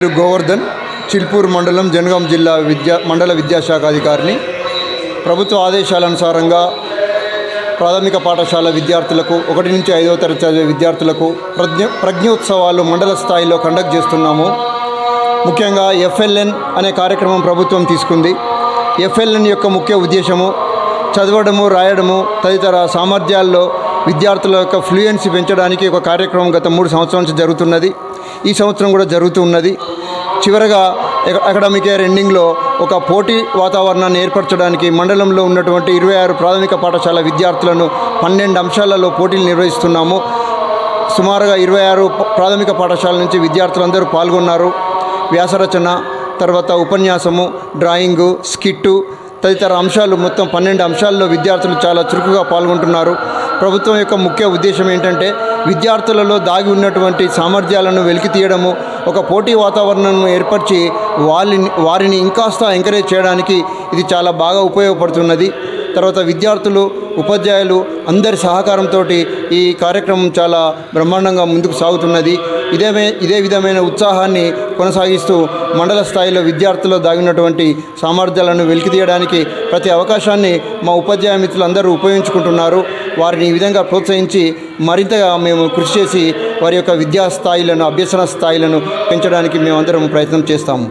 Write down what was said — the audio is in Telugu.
గోవర్ధన్ చిల్పూర్ మండలం జనగాం జిల్లా మండల విద్యాశాఖ అధికారిని. ప్రభుత్వ ఆదేశాలనుసారంగా ప్రాథమిక పాఠశాల విద్యార్థులకు 1 నుంచి 5వ తరగతి చదివే విద్యార్థులకు ప్రజ్ఞోత్సవాలు మండల స్థాయిలో కండక్ట్ చేస్తున్నాము. ముఖ్యంగా FLN అనే కార్యక్రమం ప్రభుత్వం తీసుకుంది. FLN యొక్క ముఖ్య ఉద్దేశము చదవడము, రాయడము తదితర సామర్థ్యాల్లో విద్యార్థుల యొక్క ఫ్లూయెన్సీ పెంచడానికి ఒక కార్యక్రమం గత 3 సంవత్సరాల నుంచి జరుగుతున్నది. ఈ సంవత్సరం కూడా జరుగుతూ ఉన్నది. చివరగా అకాడమిక్ ఇయర్ ఎండింగ్లో ఒక పోటీ వాతావరణాన్ని ఏర్పరచడానికి మండలంలో ఉన్నటువంటి 26 ప్రాథమిక పాఠశాల విద్యార్థులను 12 అంశాలలో పోటీలు నిర్వహిస్తున్నాము. సుమారుగా 26 ప్రాథమిక పాఠశాల నుంచి విద్యార్థులందరూ పాల్గొన్నారు. వ్యాసరచన, తర్వాత ఉపన్యాసము, డ్రాయింగు, స్కిట్టు తదితర అంశాలు మొత్తం 12 అంశాల్లో విద్యార్థులు చాలా చురుకుగా పాల్గొంటున్నారు. ప్రభుత్వం యొక్క ముఖ్య ఉద్దేశం ఏంటంటే విద్యార్థులలో దాగి ఉన్నటువంటి సామర్థ్యాలను వెలికి తీయడము, ఒక పోటీ వాతావరణాన్ని ఏర్పరిచి వారిని ఇంకాస్త ఎంకరేజ్ చేయడానికి ఇది చాలా బాగా ఉపయోగపడుతున్నది. తర్వాత విద్యార్థులు, ఉపాధ్యాయులు అందరి సహకారంతో ఈ కార్యక్రమం చాలా బ్రహ్మాండంగా ముందుకు సాగుతున్నది. ఇదే విధమైన ఉత్సాహాన్ని కొనసాగిస్తూ మండల స్థాయిలో విద్యార్థుల్లో దాగినటువంటి సామర్థ్యాలను వెలికితీయడానికి ప్రతి అవకాశాన్ని మా ఉపాధ్యాయ మిత్రులందరూ ఉపయోగించుకుంటున్నారు. వారిని ఈ విధంగా ప్రోత్సహించి మరింతగా మేము కృషి చేసి వారి యొక్క విద్యా స్థాయిలను, అభ్యసన స్థాయిలను పెంచడానికి మేమందరం ప్రయత్నం చేస్తాము.